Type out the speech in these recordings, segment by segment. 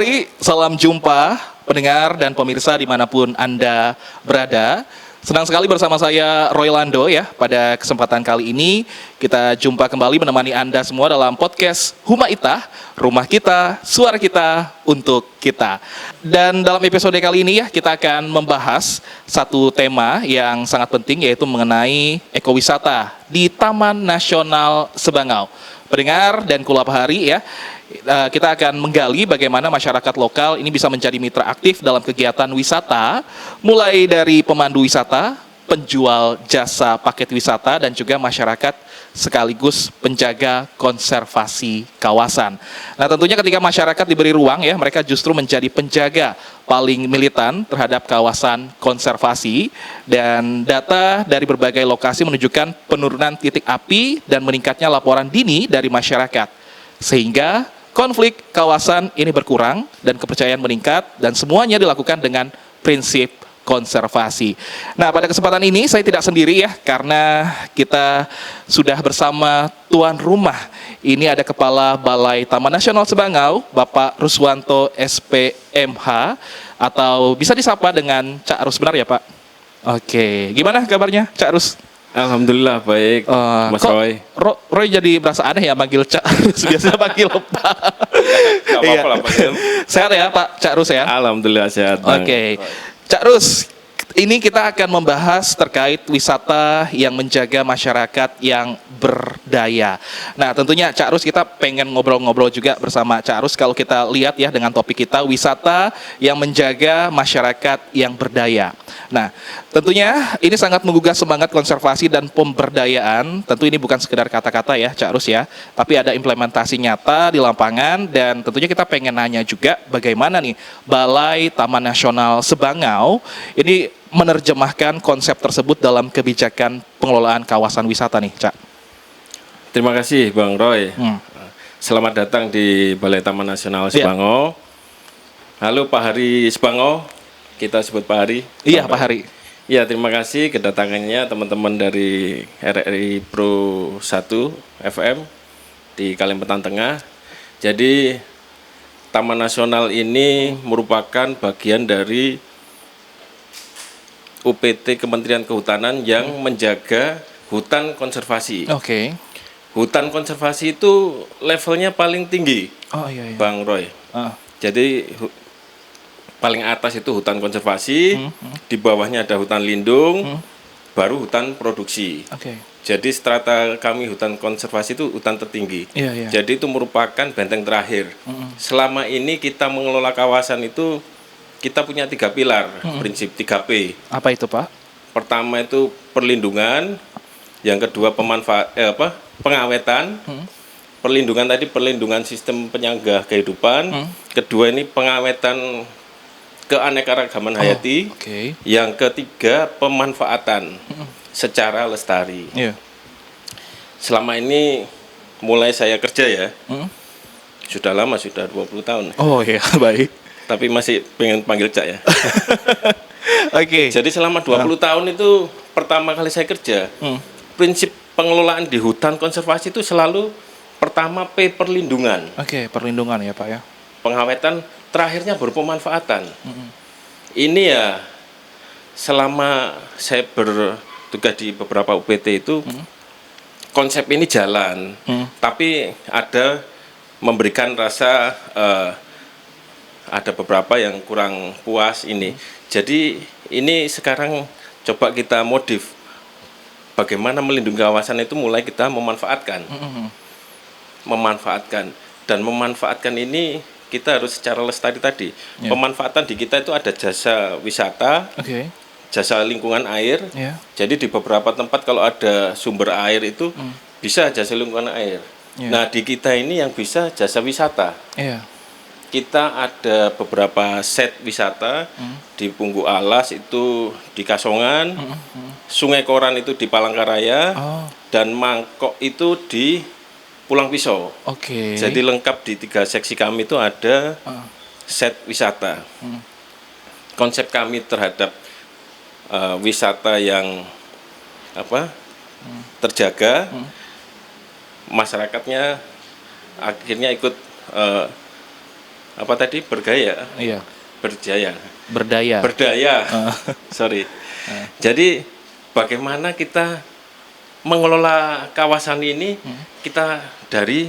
kembali, salam jumpa pendengar dan pemirsa dimanapun Anda berada. Senang sekali bersama saya Roy Lando ya. Pada kesempatan kali ini kita jumpa kembali menemani Anda semua dalam podcast Huma Itah, Rumah Kita, Suara Kita, Untuk Kita. Dan dalam episode kali ini ya kita akan membahas satu tema yang sangat penting, yaitu mengenai ekowisata di Taman Nasional Sebangau. Pendengar dan Kulabhari ya, kita akan menggali bagaimana masyarakat lokal ini bisa menjadi mitra aktif dalam kegiatan wisata, mulai dari pemandu wisata, penjual jasa paket wisata, dan juga masyarakat sekaligus penjaga konservasi kawasan. Nah, tentunya ketika masyarakat diberi ruang ya, mereka justru menjadi penjaga paling militan terhadap kawasan konservasi, dan data dari berbagai lokasi menunjukkan penurunan titik api dan meningkatnya laporan dini dari masyarakat. Sehingga konflik kawasan ini berkurang dan kepercayaan meningkat, dan semuanya dilakukan dengan prinsip konservasi. Nah, pada kesempatan ini saya tidak sendiri ya, karena kita sudah bersama tuan rumah. Ini ada Kepala Balai Taman Nasional Sebangau, Bapak Ruswanto SPMH, atau bisa disapa dengan Cak Rus, benar ya Pak? Oke, gimana kabarnya Cak Rus? Alhamdulillah baik, Mas Roy. Roy jadi berasa aneh ya manggil Cak Rus, biasanya panggil Pak. Gak apa-apa lah Pak. Sehat ya Pak Cak Rus ya? Alhamdulillah sehat. Oke. Cak Rus, ini kita akan membahas terkait wisata yang menjaga masyarakat yang berdaya. Nah, tentunya Cak Rus, kita pengen ngobrol-ngobrol juga bersama Cak Rus. Kalau kita lihat ya dengan topik kita, wisata yang menjaga masyarakat yang berdaya. Nah, tentunya ini sangat menggugah semangat konservasi dan pemberdayaan. Tentu ini bukan sekedar kata-kata ya Cak Rus ya, tapi ada implementasi nyata di lapangan. Dan tentunya kita pengen nanya juga bagaimana nih Balai Taman Nasional Sebangau ini menerjemahkan konsep tersebut dalam kebijakan pengelolaan kawasan wisata nih, Cak. Terima kasih Bang Roy. Selamat datang di Balai Taman Nasional Sebangau. Halo Pak Hari Sebangau, kita sebut Pak Hari. Iya Pak Hari. Iya, terima kasih kedatangannya teman-teman dari RRI Pro 1 FM di Kalimantan Tengah. Jadi Taman Nasional ini merupakan bagian dari UPT Kementerian Kehutanan yang menjaga hutan konservasi. Oke. Hutan konservasi itu levelnya paling tinggi, Bang Roy. Jadi paling atas itu hutan konservasi, di bawahnya ada hutan lindung, baru hutan produksi. Jadi strata kami hutan konservasi itu hutan tertinggi. Jadi itu merupakan benteng terakhir. Selama ini kita mengelola kawasan itu kita punya 3 pilar, prinsip 3P. Apa itu Pak? Pertama itu perlindungan, yang kedua pengawetan, perlindungan tadi perlindungan sistem penyangga kehidupan, kedua ini pengawetan keanekaragaman hayati, yang ketiga pemanfaatan secara lestari. Selama ini mulai saya kerja ya, sudah lama, sudah 20 tahun. Oh iya, baik. Tapi masih pengen panggil Cak ya. Oke. Jadi selama 20 tahun itu pertama kali saya kerja, prinsip pengelolaan di hutan konservasi itu selalu pertama P, perlindungan. Perlindungan ya Pak ya. Pengawetan, terakhirnya baru pemanfaatan. Ini ya selama saya bertugas di beberapa UPT itu konsep ini jalan, tapi ada memberikan rasa ada beberapa yang kurang puas ini. Jadi ini sekarang coba kita modif. Bagaimana melindungi kawasan itu mulai kita memanfaatkan. Dan memanfaatkan ini kita harus secara lestari tadi. Pemanfaatan di kita itu ada jasa wisata, jasa lingkungan air. Jadi di beberapa tempat kalau ada sumber air itu bisa jasa lingkungan air. Nah, di kita ini yang bisa jasa wisata. Kita ada beberapa set wisata di Punggu Alas itu di Kasongan, Sungai Koran itu di Palangkaraya, dan Mangkok itu di Pulang Pisau. Jadi lengkap di 3 seksi kami itu ada set wisata. Konsep kami terhadap wisata yang terjaga, masyarakatnya akhirnya ikut apa tadi, bergaya? Iya. Berjaya. Berdaya. Berdaya. Sorry. Jadi bagaimana kita mengelola kawasan ini, kita dari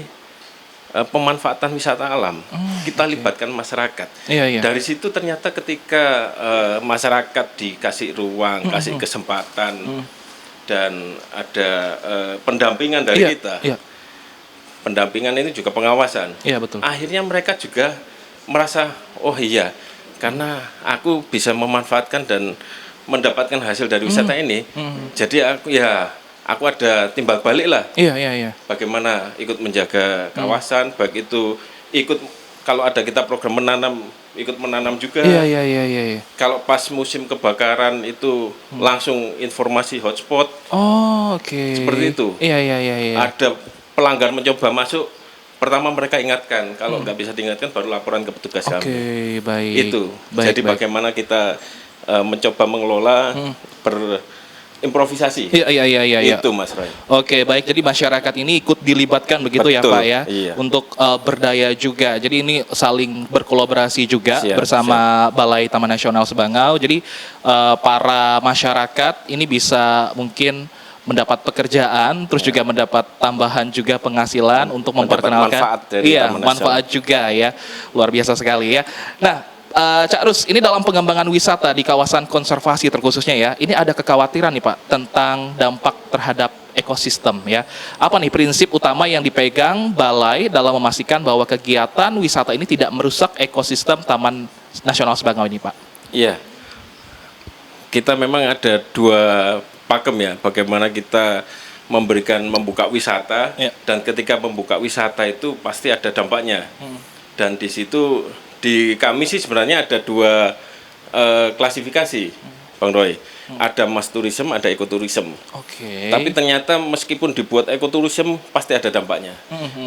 pemanfaatan wisata alam, kita libatkan masyarakat. Iya. Dari situ ternyata ketika masyarakat dikasih ruang, kasih kesempatan, dan ada pendampingan dari kita. Iya. Pendampingan ini juga pengawasan. Iya, betul. Akhirnya mereka juga merasa, oh iya, karena aku bisa memanfaatkan dan mendapatkan hasil dari wisata ini, jadi aku ada timbal balik lah. Iya. Bagaimana ikut menjaga kawasan, baik itu ikut kalau ada kita program menanam, ikut menanam juga. Iya. Kalau pas musim kebakaran itu langsung informasi hotspot. Oh, oke. Seperti itu. Iya. Ada pelanggar mencoba masuk, pertama mereka ingatkan, kalau nggak bisa diingatkan baru laporan ke petugas kami. Oke, baik. Itu. Jadi bagaimana kita mencoba mengelola berimprovisasi. Iya. Itu Mas Roy. Oke, baik. Jadi masyarakat ini ikut dilibatkan begitu. Betul, ya Pak ya, iya. Untuk berdaya juga. Jadi ini saling berkolaborasi juga bersama Balai Taman Nasional Sebangau. Jadi para masyarakat ini bisa mungkin mendapat pekerjaan, terus juga mendapat tambahan juga penghasilan untuk memperkenalkan manfaat dari manfaat juga ya, luar biasa sekali ya. Nah, Cak Rus, ini dalam pengembangan wisata di kawasan konservasi terkhususnya ya, ini ada kekhawatiran nih Pak tentang dampak terhadap ekosistem ya. Apa nih prinsip utama yang dipegang Balai dalam memastikan bahwa kegiatan wisata ini tidak merusak ekosistem Taman Nasional Sebangau ini Pak? Iya, kita memang ada dua pakem ya, bagaimana kita membuka wisata, dan ketika membuka wisata itu pasti ada dampaknya. Dan di situ di kami sih sebenarnya ada dua klasifikasi, Bang Roy. Ada mass tourism, ada ekoturism. Tapi ternyata meskipun dibuat ekoturism pasti ada dampaknya.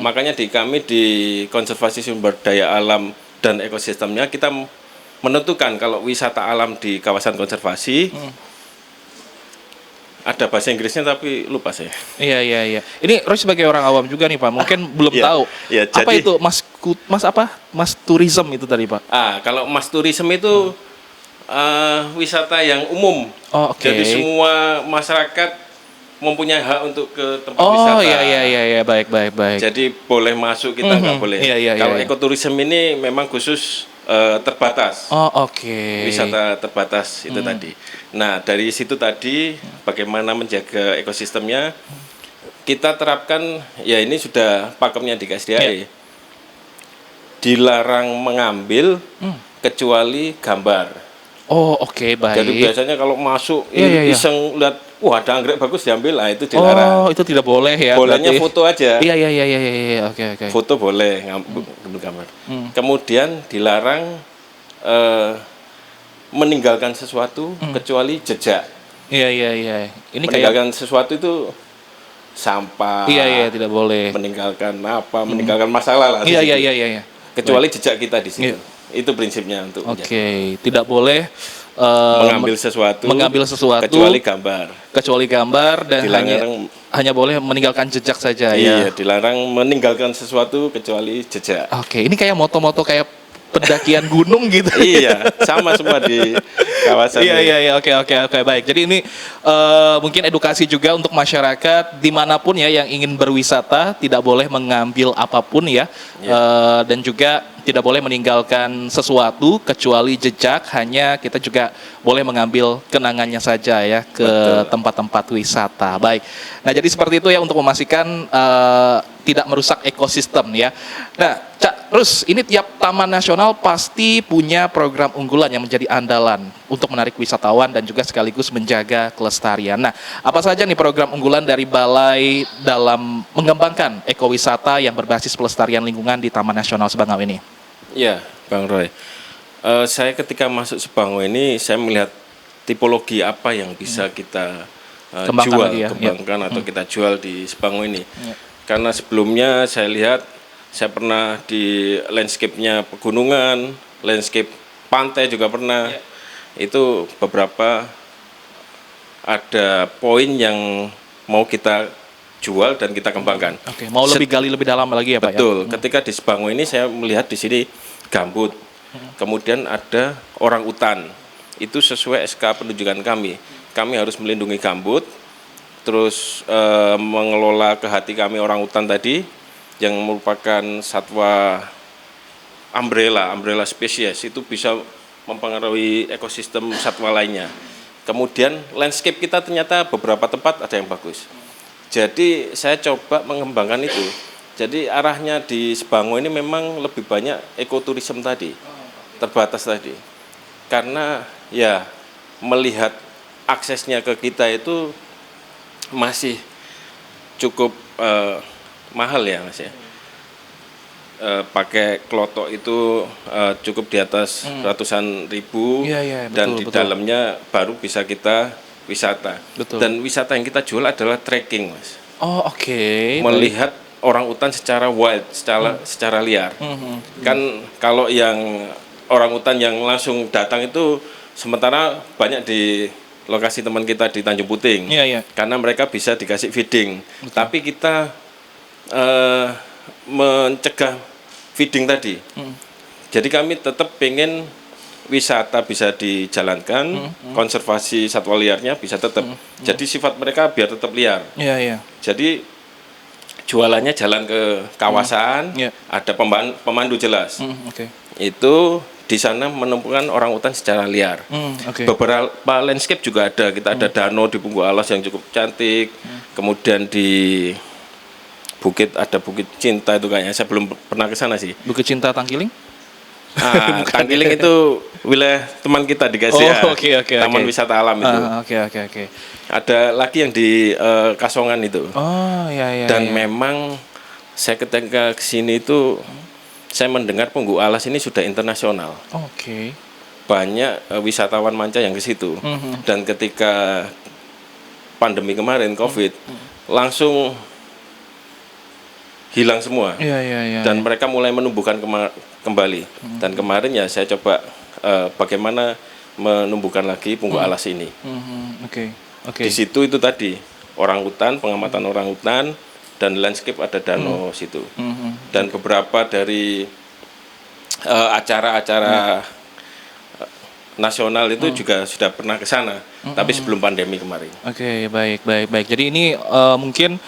Makanya di kami di konservasi sumber daya alam dan ekosistemnya kita menentukan kalau wisata alam di kawasan konservasi. Ada bahasa Inggrisnya tapi lupa saya. Iya. Ini Roy sebagai orang awam juga nih Pak, mungkin belum tahu. Apa itu mas tourism itu tadi Pak? Kalau mas tourism itu wisata yang umum. Jadi semua masyarakat mempunyai hak untuk ke tempat wisata. Iya, baik. Jadi boleh masuk, kita nggak boleh. Kalau ekoturism ini memang khusus terbatas. Wisata terbatas itu tadi. Nah, dari situ tadi bagaimana menjaga ekosistemnya kita terapkan, ya ini sudah pakemnya di KSDAE. Dilarang mengambil kecuali gambar. Baik. Jadi biasanya kalau masuk iseng lihat, wah ada anggrek bagus diambil, itu dilarang. Itu tidak boleh ya. Bolehnya foto aja. Iya. Oke. Foto boleh, ngambil gambar. Kemudian dilarang meninggalkan sesuatu kecuali jejak. Iya. Ini meninggalkan sesuatu itu sampah. Iya, tidak boleh. Meninggalkan meninggalkan masalah lah. Iya. Kecuali jejak kita di situ. Itu prinsipnya untuk tidak boleh mengambil sesuatu kecuali gambar dan hanya boleh meninggalkan jejak saja. Iya, dilarang meninggalkan sesuatu kecuali jejak. Ini kayak moto-moto kayak pendakian gunung gitu. Iya, sama semua di kawasan. Iya, oke, baik. Jadi ini mungkin edukasi juga untuk masyarakat dimanapun ya yang ingin berwisata, tidak boleh mengambil apapun ya. Dan juga tidak boleh meninggalkan sesuatu kecuali jejak, hanya kita juga boleh mengambil kenangannya saja ya ke tempat-tempat wisata. Baik. Nah, jadi seperti itu ya untuk memastikan tidak merusak ekosistem ya. Nah, Cak Rus, ini tiap taman nasional pasti punya program unggulan yang menjadi andalan untuk menarik wisatawan dan juga sekaligus menjaga kelestarian. Nah, apa saja nih program unggulan dari Balai dalam mengembangkan ekowisata yang berbasis pelestarian lingkungan di Taman Nasional Sebangau ini? Ya, Bang Roy. Saya ketika masuk Sebangau ini, saya melihat tipologi apa yang bisa kita kembangkan atau kita jual di Sebangau ini. Karena sebelumnya saya lihat, saya pernah di landscape-nya pegunungan, landscape pantai juga pernah. Itu beberapa ada poin yang mau kita jual dan kita kembangkan. Mau lebih gali lebih dalam lagi ya Pak? Betul. Ketika di Sebangau ini saya melihat di sini gambut. Kemudian ada orang utan. Itu sesuai SK penunjukan kami. Kami harus melindungi gambut, terus mengelola ke hati kami orang utan tadi yang merupakan satwa umbrella spesies, itu bisa mempengaruhi ekosistem satwa lainnya. Kemudian landscape kita ternyata beberapa tempat ada yang bagus. Jadi saya coba mengembangkan itu. Jadi arahnya di Sebango ini memang lebih banyak ekoturism tadi, terbatas tadi. Karena ya melihat aksesnya ke kita itu masih cukup mahal ya Mas ya. Pakai klotok itu cukup di atas ratusan ribu, dan di dalamnya baru bisa kita wisata. Betul. Dan wisata yang kita jual adalah trekking, Mas. Oh, oke. Melihat orang utan secara wild, secara liar. Kan kalau yang orang utan yang langsung datang itu sementara banyak di lokasi teman kita di Tanjung Puting. Karena mereka bisa dikasih feeding. Betul. Tapi kita mencegah feeding tadi. Jadi kami tetap pengen wisata bisa dijalankan, konservasi satwa liarnya bisa tetap. Jadi sifat mereka biar tetap liar. Jadi jualannya jalan ke kawasan, ada pemandu jelas. Itu di sana menemukan orang utan secara liar. Beberapa landscape juga ada. Kita ada danau di Punggung Alas yang cukup cantik. Kemudian di Bukit ada Bukit Cinta itu kayaknya, saya belum pernah ke sana sih. Bukit Cinta Tangkiling? Tangkiling itu wilayah teman kita di Gasia. Taman wisata alam itu. Ada lagi yang di Kasongan itu. Dan memang saya ketika kesini itu saya mendengar Punggung Alas ini sudah internasional. Banyak wisatawan manca yang ke situ. Dan ketika pandemi kemarin COVID, langsung hilang semua. Dan mereka mulai menumbuhkan kembali. Dan kemarin ya saya coba bagaimana menumbuhkan lagi Punggung Alas ini. Di situ itu tadi orang hutan, pengamatan orang hutan, dan landscape ada danau situ. Dan beberapa dari acara-acara nasional itu juga sudah pernah ke sana, tapi sebelum pandemi kemarin. Baik. Jadi ini mungkin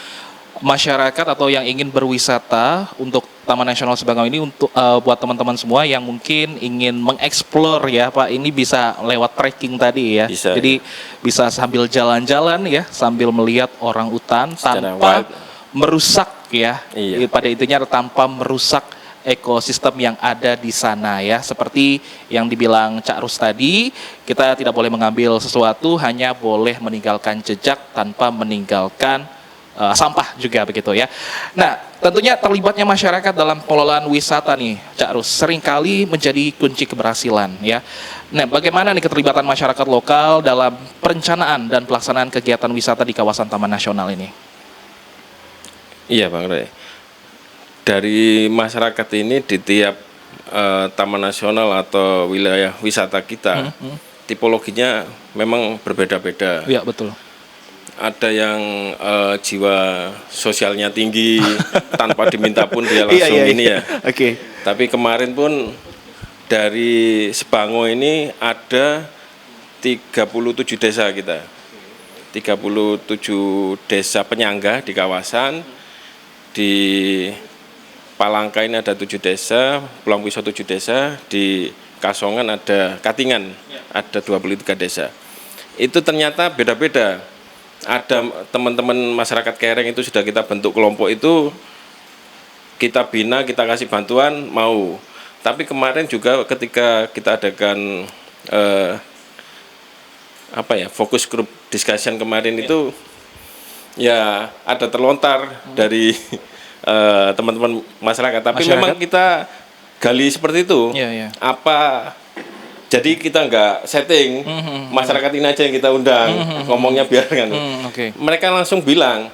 masyarakat atau yang ingin berwisata untuk Taman Nasional Sebango ini, untuk buat teman-teman semua yang mungkin ingin mengeksplor ya Pak, ini bisa lewat trekking tadi ya. Jadi bisa sambil jalan-jalan ya, sambil melihat orang utan tanpa merusak ya. Pada intinya tanpa merusak ekosistem yang ada di sana ya. Seperti yang dibilang Cak Rus tadi, kita tidak boleh mengambil sesuatu, hanya boleh meninggalkan jejak tanpa meninggalkan sampah juga begitu ya. Nah, tentunya terlibatnya masyarakat dalam pengelolaan wisata nih, Cak Rus, seringkali menjadi kunci keberhasilan ya. Nah, bagaimana nih keterlibatan masyarakat lokal dalam perencanaan dan pelaksanaan kegiatan wisata di kawasan Taman Nasional ini? Iya, Bang Roy. Dari masyarakat ini di tiap Taman Nasional atau wilayah wisata kita, tipologinya memang berbeda-beda. Iya, betul. Ada yang jiwa sosialnya tinggi, tanpa diminta pun dia langsung ini ya. Tapi kemarin pun dari Sebango ini ada 37 desa kita. 37 desa penyangga di kawasan. Di Palangka ini ada 7 desa, Pulang Pisau 7 desa, di Kasongan ada Katingan, ada 23 desa. Itu ternyata beda-beda. Ada teman-teman masyarakat Kereng itu sudah kita bentuk kelompok itu, kita bina, kita kasih bantuan, mau. Tapi kemarin juga ketika kita adakan fokus group discussion kemarin itu ya ada terlontar dari teman-teman masyarakat. Tapi memang kita gali seperti itu. Jadi kita nggak setting, masyarakat ini aja yang kita undang, ngomongnya biarkan. Mereka langsung bilang,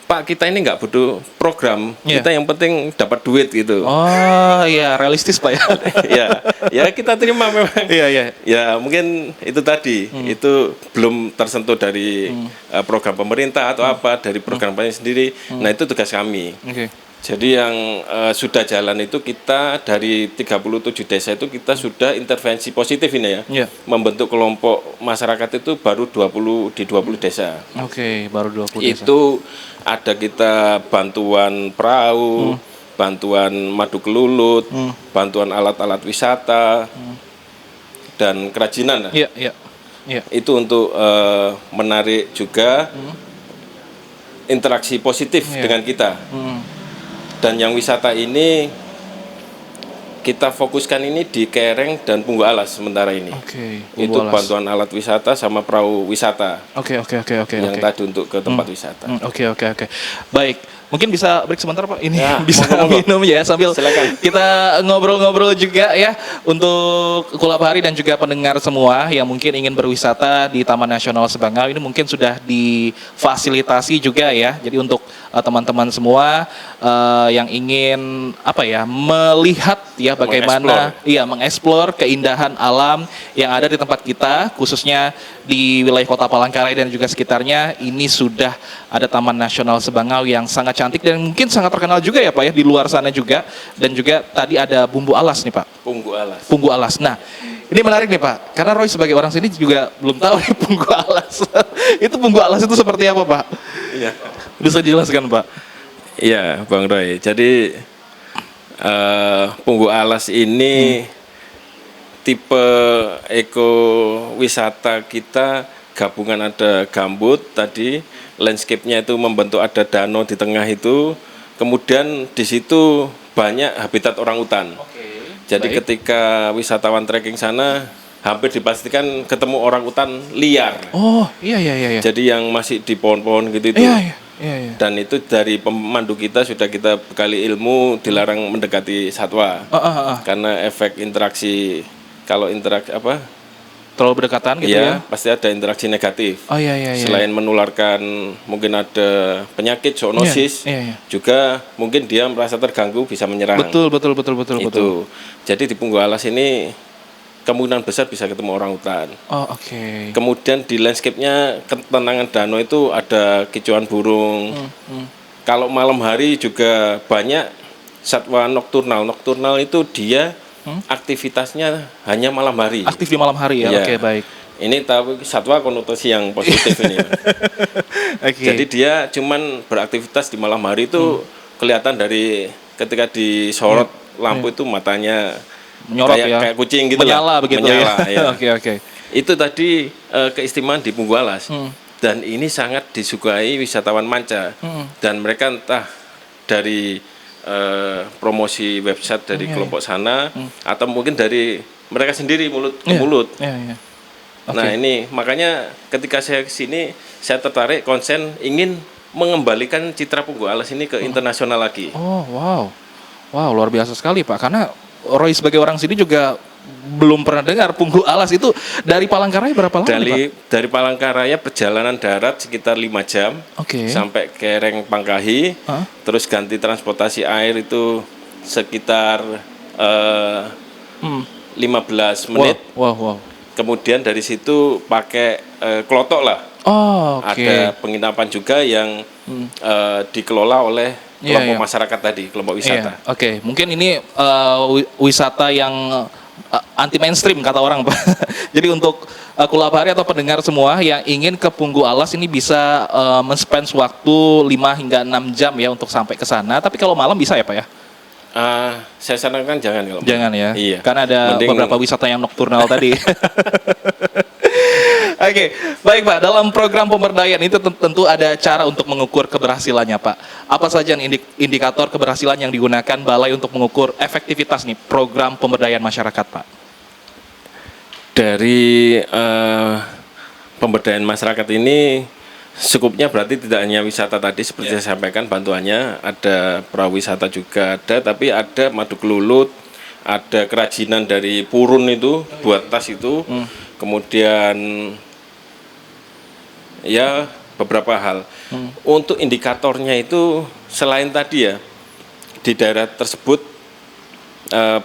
Pak, kita ini nggak butuh program, kita yang penting dapat duit gitu. Oh iya, realistis Pak ya. ya kita terima memang. Ya mungkin itu tadi, itu belum tersentuh dari program pemerintah atau apa, dari program kami sendiri. Nah itu tugas kami. Jadi yang sudah jalan itu kita dari 37 desa itu kita sudah intervensi positif ini ya. Membentuk kelompok masyarakat itu baru 20 desa. Oke, baru 20 desa. Itu ada kita bantuan perahu, bantuan madu kelulut, bantuan alat-alat wisata, dan kerajinan. Iya. Itu untuk menarik juga interaksi positif dengan kita. Dan yang wisata ini kita fokuskan ini di Kereng dan Punggu Alas sementara ini. Itu bantuan alat wisata sama perahu wisata. Oke. Yang tadi untuk ke tempat wisata. Oke. Baik, mungkin bisa break sebentar Pak. Ini ya, bisa minum ya sambil silakan. Kita ngobrol-ngobrol juga ya untuk Kulabhari dan juga pendengar semua yang mungkin ingin berwisata di Taman Nasional Sebangau ini mungkin sudah difasilitasi juga ya. Jadi untuk teman-teman semua yang ingin melihat ya bagaimana mengeksplor keindahan alam yang ada di tempat kita, khususnya di wilayah Kota Palangkaraya dan juga sekitarnya. Ini sudah ada Taman Nasional Sebangau yang sangat cantik dan mungkin sangat terkenal juga ya Pak ya di luar sana juga. Dan juga tadi ada Bumbu Alas nih Pak. Punggu Alas. Nah, ini menarik nih Pak, karena Roy sebagai orang sini juga belum tahu nih Punggu Alas. Itu Punggu Alas itu seperti apa Pak? Iya. Bisa dijelaskan Pak? Iya Bang Roy, jadi Punggu Alas ini tipe ekowisata kita gabungan, ada gambut tadi, landscape-nya itu membentuk ada danau di tengah itu, kemudian di situ banyak habitat orangutan. Jadi ketika wisatawan trekking sana hampir dipastikan ketemu orangutan liar. Oh iya. Jadi yang masih di pohon-pohon gitu itu. Iya. Dan itu dari pemandu kita sudah kita bekali ilmu dilarang mendekati satwa. Karena efek interaksi, kalau interaksi terlalu berdekatan gitu ya? Pasti ada interaksi negatif. Iya. Selain menularkan mungkin ada penyakit zoonosis, juga mungkin dia merasa terganggu bisa menyerang. Betul. Itu. Jadi di Punggu Alas ini kemungkinan besar bisa ketemu orangutan. Kemudian di landscape-nya ketenangan danau itu ada kicauan burung. Kalau malam hari juga banyak satwa nokturnal. Nokturnal itu dia aktivitasnya hanya malam hari. Aktif di malam hari ya. Oke, baik. Ini tapi satwa konotasi yang positif ini. Jadi dia cuman beraktivitas di malam hari itu kelihatan dari ketika disorot lampu itu matanya menyorot kayak kucing gitu, menyala begitu ya. Oke. Itu tadi keistimewaan di Punggu Alas. Dan ini sangat disukai wisatawan manca. Dan mereka entah dari promosi website dari kelompok sana atau mungkin dari mereka sendiri mulut ke mulut. Nah, ini makanya ketika saya kesini saya tertarik konsen ingin mengembalikan citra Punggu Alas ini ke internasional lagi. Wow, luar biasa sekali Pak, karena Roy sebagai orang sini juga belum pernah dengar Punggu Alas itu. Dari Palangkaraya berapa lama Pak? Dari Palangkaraya perjalanan darat sekitar 5 jam sampai Kereng Pangkahi, terus ganti transportasi air itu sekitar 15 menit. Wow. Kemudian dari situ pakai klotok lah. Ada penginapan juga yang dikelola oleh kelompok masyarakat tadi, kelompok wisata. Mungkin ini wisata yang anti mainstream kata orang Pak. Jadi untuk Kulabhari atau pendengar semua yang ingin ke Punggu Alas ini bisa men-spend waktu 5 hingga 6 jam ya untuk sampai ke sana. Tapi kalau malam bisa ya Pak ya? Saya sarankan jangan kalau jangan ya. Iya. Karena ada beberapa wisata yang nokturnal tadi. Oke, baik Pak. Dalam program pemberdayaan itu tentu ada cara untuk mengukur keberhasilannya Pak. Apa saja indikator keberhasilan yang digunakan Balai untuk mengukur efektivitas nih program pemberdayaan masyarakat Pak? Dari pemberdayaan masyarakat ini Skupnya berarti tidak hanya wisata tadi seperti saya sampaikan, bantuannya ada prawisata juga ada, tapi ada madu kelulut, ada kerajinan dari purun itu buat tas itu, kemudian ya beberapa hal. Untuk indikatornya itu selain tadi ya di daerah tersebut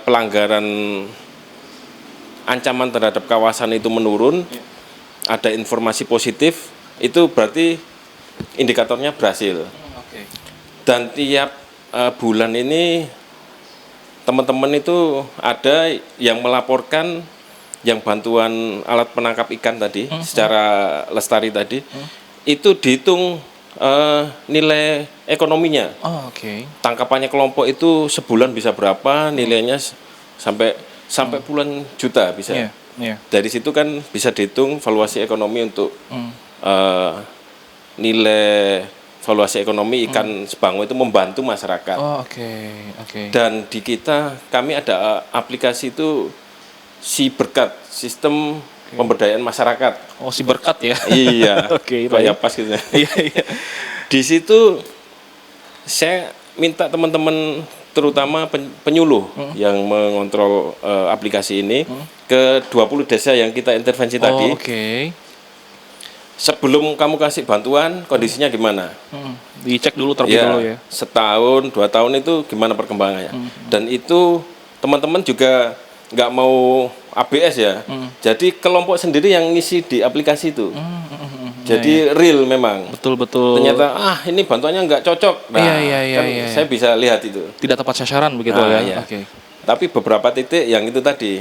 pelanggaran ancaman terhadap kawasan itu menurun, ada informasi positif, itu berarti indikatornya berhasil. Dan tiap bulan ini teman-teman itu ada yang melaporkan yang bantuan alat penangkap ikan tadi secara lestari tadi itu dihitung nilai ekonominya. Oh, oke. Tangkapannya kelompok itu sebulan bisa berapa, nilainya sampai puluhan juta bisa. Dari situ kan bisa dihitung valuasi ekonomi untuk nilai valuasi ekonomi ikan Sebango itu membantu masyarakat. Oh, oke. Dan di kita kami ada aplikasi itu Si Berkat, sistem pemberdayaan masyarakat. Oh, Si Berkat ya. Iya. Oke, kayak pas gitu. Iya. Di situ saya minta teman-teman terutama penyuluh yang mengontrol aplikasi ini ke 20 desa yang kita intervensi tadi. Oke. Sebelum kamu kasih bantuan, kondisinya gimana? Dicek dulu terlebih dulu ya. Setahun, 2 tahun itu gimana perkembangannya. Dan itu teman-teman juga nggak mau ABS ya. Jadi kelompok sendiri yang ngisi di aplikasi itu. Jadi real memang. Betul. Ternyata ini bantuannya nggak cocok. Nah, iya. saya bisa lihat itu. Tidak tepat sasaran begitu ya. Iya. Oke. Tapi beberapa titik yang itu tadi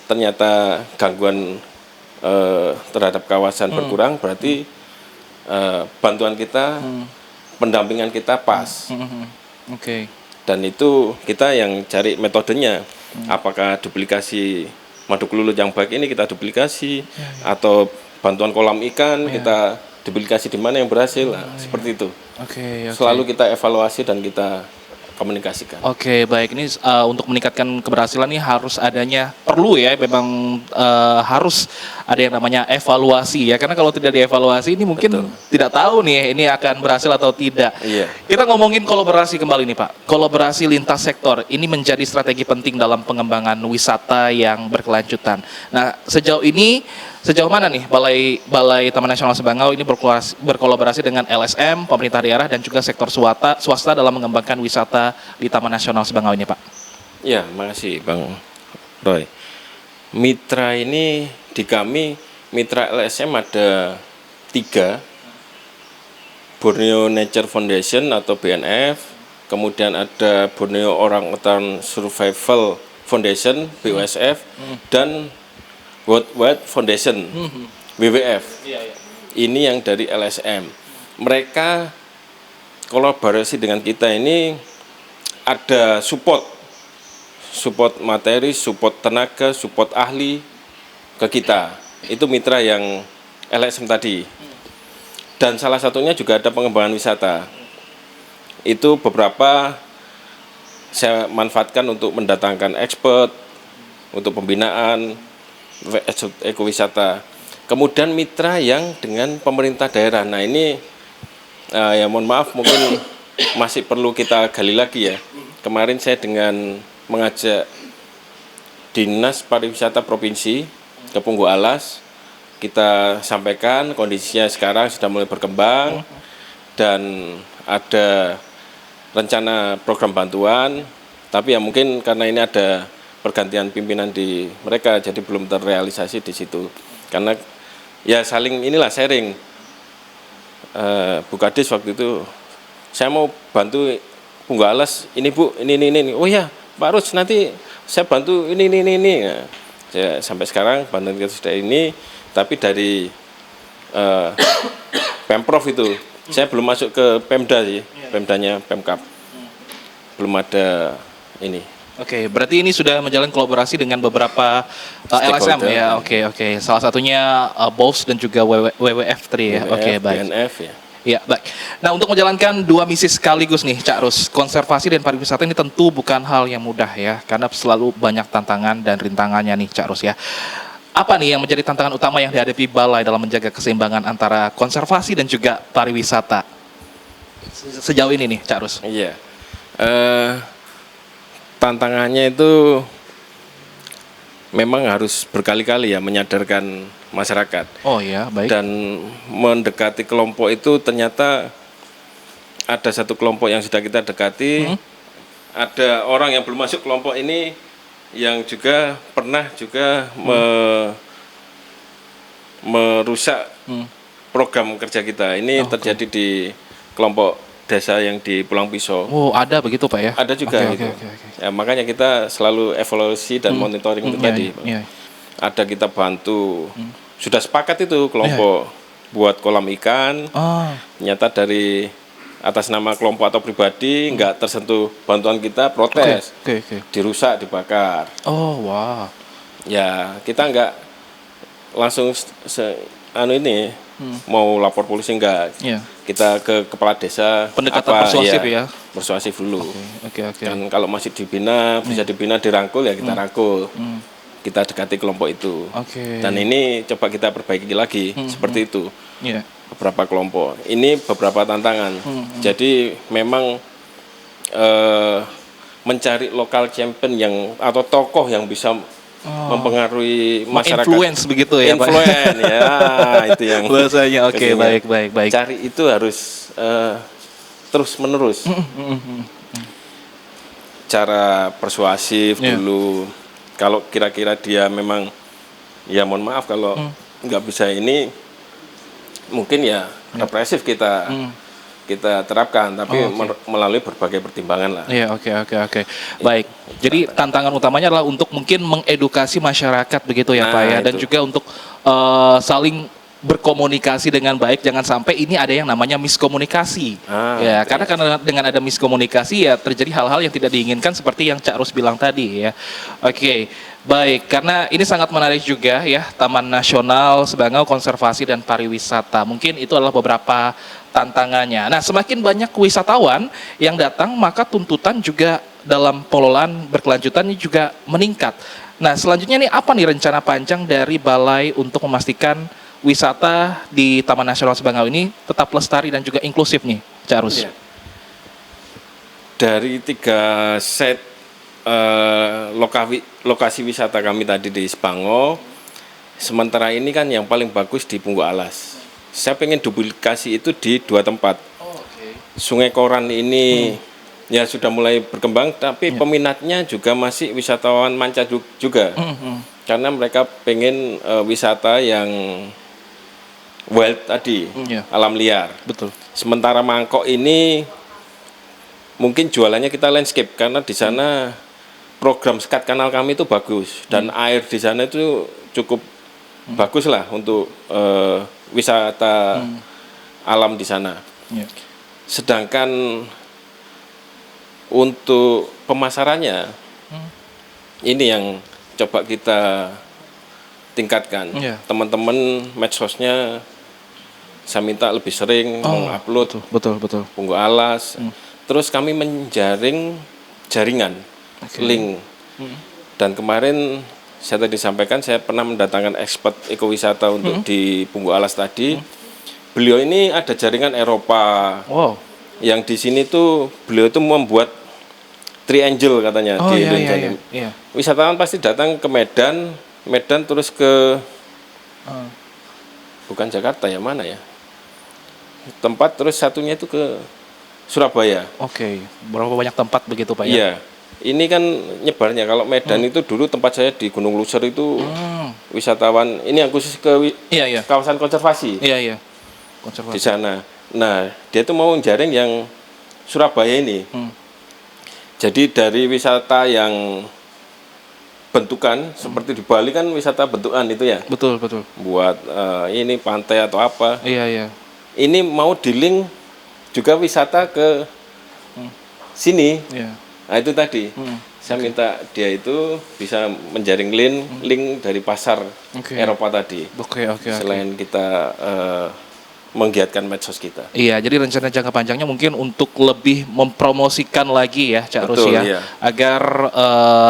ternyata gangguan terhadap kawasan berkurang, berarti bantuan kita, pendampingan kita pas. Oke. Dan itu kita yang cari metodenya. Apakah duplikasi madu kelulut yang baik ini kita duplikasi atau bantuan kolam ikan kita duplikasi di mana yang berhasil. Seperti itu. Oke. Selalu kita evaluasi dan kita komunikasikan. Oke, baik. Ini untuk meningkatkan keberhasilan ini harus adanya, perlu ya, memang harus ada yang namanya evaluasi ya. Karena kalau tidak dievaluasi ini mungkin tidak tahu nih ini akan berhasil atau tidak. Iya. Kita ngomongin kolaborasi kembali nih Pak. Kolaborasi lintas sektor ini menjadi strategi penting dalam pengembangan wisata yang berkelanjutan. Nah, sejauh mana nih Balai Taman Nasional Sebango ini berkolaborasi dengan LSM, pemerintah daerah dan juga sektor swasta dalam mengembangkan wisata di Taman Nasional Sebango ini Pak? Ya, makasih Bang Roy. Mitra ini di kami, mitra LSM ada 3, Borneo Nature Foundation atau BNF, kemudian ada Borneo Orangutan Survival Foundation BOSF, dan World Wide Foundation WWF. Ini yang dari LSM. Mereka kolaborasi dengan kita ini ada support materi, support tenaga, support ahli ke kita. Itu mitra yang LSM tadi. Dan salah satunya juga ada pengembangan wisata. Itu beberapa saya manfaatkan untuk mendatangkan expert, untuk pembinaan ekowisata. Kemudian mitra yang dengan pemerintah daerah. Nah ini ya mohon maaf mungkin masih perlu kita gali lagi ya. Kemarin saya dengan mengajak Dinas Pariwisata Provinsi ke Punggu Alas, kita sampaikan kondisinya sekarang sudah mulai berkembang dan ada rencana program bantuan, tapi ya mungkin karena ini ada pergantian pimpinan di mereka jadi belum terrealisasi di situ. Karena ya saling inilah sharing. Bu Kadis waktu itu saya mau bantu Punggu Alas, ini Bu, ini. Oh ya, Pak Rus nanti saya bantu ini. Nah, saya sampai sekarang bantuan kita sudah ini, tapi dari Pemprov itu saya belum masuk ke Pemda sih, Pemdanya Pemkap. Belum ada ini. Oke, berarti ini sudah menjalin kolaborasi dengan beberapa LSM ya. Oke. Salah satunya BOS dan juga WWF3 ya. Oke, baik. BNF ya. Ya, baik. Nah, untuk menjalankan 2 misi sekaligus nih, Cak Rus, konservasi dan pariwisata ini tentu bukan hal yang mudah ya, karena selalu banyak tantangan dan rintangannya nih, Cak Rus ya. Apa nih yang menjadi tantangan utama yang dihadapi Balai dalam menjaga keseimbangan antara konservasi dan juga pariwisata sejauh ini nih, Cak Rus? Iya. Tantangannya itu memang harus berkali-kali ya menyadarkan masyarakat. Oh ya, baik. Dan mendekati kelompok itu ternyata ada satu kelompok yang sudah kita dekati, ada orang yang belum masuk kelompok ini yang juga pernah juga merusak program kerja kita. Ini terjadi di kelompok desa yang di Pulang Pisau. Oh, ada begitu Pak ya? Ada juga gitu. Ya, makanya kita selalu evaluasi dan monitoring itu tadi. Ada kita bantu. Sudah sepakat itu kelompok buat kolam ikan. Ternyata dari atas nama kelompok atau pribadi nggak tersentuh bantuan kita, protes. Dirusak, dibakar. Oh, wah. Ya, kita nggak langsung mau lapor polisi enggak. Kita ke kepala desa, pendekatan persuasif ya. Persuasif dulu. Oke. Dan kalau masih dibina, bisa dibina, dirangkul ya kita rangkul. Kita dekati kelompok itu. Dan ini coba kita perbaiki lagi seperti itu. Beberapa kelompok. Ini beberapa tantangan. Jadi memang mencari lokal champion yang atau tokoh yang bisa mempengaruhi masyarakat, influence begitu ya Pak. Influence ya, itu yang bahasanya. Baik. Cari itu harus terus menerus. Cara persuasif dulu. Kalau kira-kira dia memang, ya mohon maaf kalau nggak bisa ini, mungkin ya represif kita terapkan, tapi melalui berbagai pertimbangan lah. Oke. Baik. Jadi tantangan utamanya adalah untuk mungkin mengedukasi masyarakat begitu ya Pak ya, dan juga untuk saling berkomunikasi dengan baik, jangan sampai ini ada yang namanya miskomunikasi. Karena dengan ada miskomunikasi ya terjadi hal-hal yang tidak diinginkan seperti yang Cak Rus bilang tadi ya. Oke. Baik, karena ini sangat menarik juga ya, Taman Nasional Sebangau Konservasi dan Pariwisata. Mungkin itu adalah beberapa tantangannya. Nah, semakin banyak wisatawan yang datang, maka tuntutan juga dalam pengelolaan berkelanjutan ini juga meningkat. Nah, selanjutnya nih apa nih rencana panjang dari Balai untuk memastikan wisata di Taman Nasional Sebangau ini tetap lestari dan juga inklusif nih, Cak Rus? Dari 3 set lokasi wisata kami tadi di Sebangau, sementara ini kan yang paling bagus di Punggung Alas. Saya pengen duplikasi itu di 2 tempat. Sungai Koran ini ya sudah mulai berkembang, tapi peminatnya juga masih wisatawan manca juga. Karena mereka pengen wisata yang wild tadi, alam liar. Betul. Sementara Mangkok ini mungkin jualannya kita landscape, karena di sana program sekat kanal kami itu bagus dan air di sana itu cukup bagus lah untuk wisata alam di sana. Sedangkan untuk pemasarannya ini yang coba kita tingkatkan. Teman-teman medsosnya saya minta lebih sering mengupload betul. Punggung Alas. Terus kami menjaring jaringan link. Dan kemarin saya tadi sampaikan, saya pernah mendatangkan expert ekowisata untuk di Punggung Alas tadi. Beliau ini ada jaringan Eropa. Yang di sini tuh beliau itu membuat triangle katanya di Indonesia. Wisatawan pasti datang ke Medan terus ke bukan Jakarta ya, mana ya? Tempat, terus satunya itu ke Surabaya. Berapa banyak tempat begitu Pak ya? Iya. Ini kan nyebarnya, kalau Medan itu dulu tempat saya di Gunung Luser itu wisatawan, ini yang khusus ke kawasan konservasi. Konservasi. Di sana. Nah, dia itu mau jaring yang Surabaya ini. Jadi dari wisata yang bentukan, seperti di Bali kan wisata bentukan itu ya. Betul. Buat ini pantai atau apa. Ini mau di-link juga wisata ke sini. Nah itu tadi, saya minta dia itu bisa menjaring link dari pasar Eropa tadi. Selain kita menggiatkan medsos kita. Jadi rencana jangka panjangnya mungkin untuk lebih mempromosikan lagi ya Cak Rus ya, agar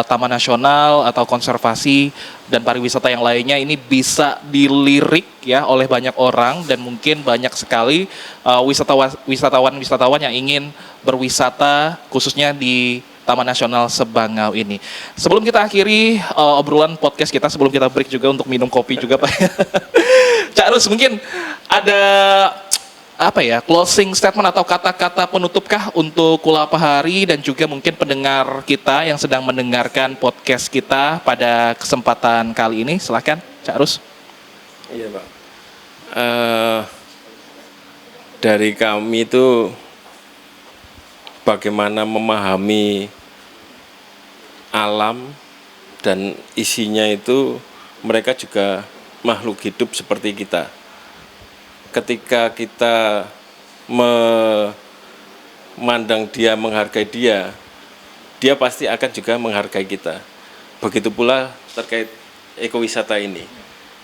Taman Nasional atau konservasi dan pariwisata yang lainnya ini bisa dilirik ya oleh banyak orang, dan mungkin banyak sekali wisatawan yang ingin berwisata khususnya di Taman Nasional Sebangau ini. Sebelum kita akhiri obrolan podcast kita, sebelum kita break juga untuk minum kopi juga Pak. Cak Rus, mungkin ada closing statement atau kata-kata penutupkah untuk Kulapa Hari dan juga mungkin pendengar kita yang sedang mendengarkan podcast kita pada kesempatan kali ini? Silakan Cak Rus. Iya Pak. Dari kami itu bagaimana memahami alam dan isinya itu, mereka juga makhluk hidup seperti kita. Ketika kita memandang dia, menghargai dia, dia pasti akan juga menghargai kita. Begitu pula terkait ekowisata ini.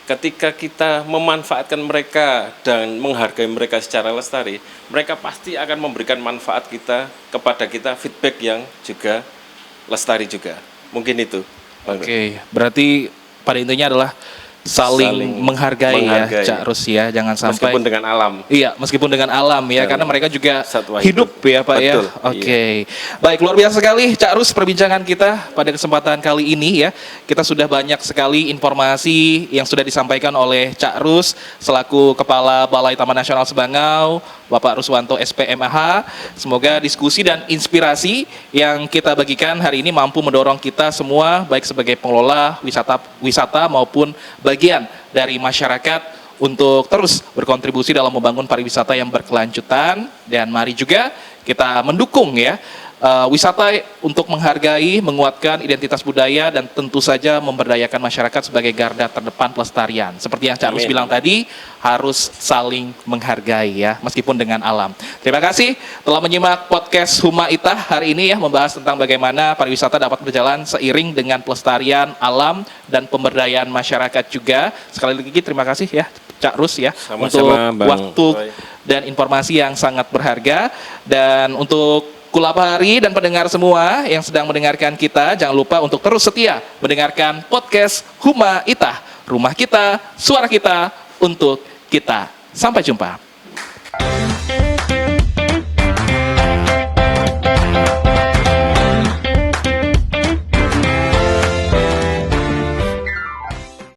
Ketika kita memanfaatkan mereka dan menghargai mereka secara lestari, mereka pasti akan memberikan manfaat kita kepada kita, feedback yang juga lestari juga. Mungkin itu. Oke, berarti pada intinya adalah saling menghargai ya, Cak Rus ya, jangan sampai meskipun dengan alam. Iya, meskipun dengan alam ya, karena mereka juga hidup ya Pak. Betul, ya. Oke. Baik, luar biasa sekali Cak Rus perbincangan kita pada kesempatan kali ini ya. Kita sudah banyak sekali informasi yang sudah disampaikan oleh Cak Rus selaku Kepala Balai Taman Nasional Sebangau, Bapak Ruswanto SPMAH. Semoga diskusi dan inspirasi yang kita bagikan hari ini mampu mendorong kita semua baik sebagai pengelola wisata maupun bagian dari masyarakat untuk terus berkontribusi dalam membangun pariwisata yang berkelanjutan, dan mari juga kita mendukung ya wisata untuk menghargai, menguatkan identitas budaya dan tentu saja memberdayakan masyarakat sebagai garda terdepan pelestarian. Seperti yang Cak Rus bilang tadi, harus saling menghargai ya, meskipun dengan alam. Terima kasih telah menyimak podcast Huma Itah hari ini ya, membahas tentang bagaimana pariwisata dapat berjalan seiring dengan pelestarian alam dan pemberdayaan masyarakat juga. Sekali lagi terima kasih ya Cak Rus ya, untuk waktu dan informasi yang sangat berharga. Dan untuk Kulapahari dan pendengar semua yang sedang mendengarkan kita, jangan lupa untuk terus setia mendengarkan podcast Huma Itah, rumah kita, suara kita, untuk kita. Sampai jumpa.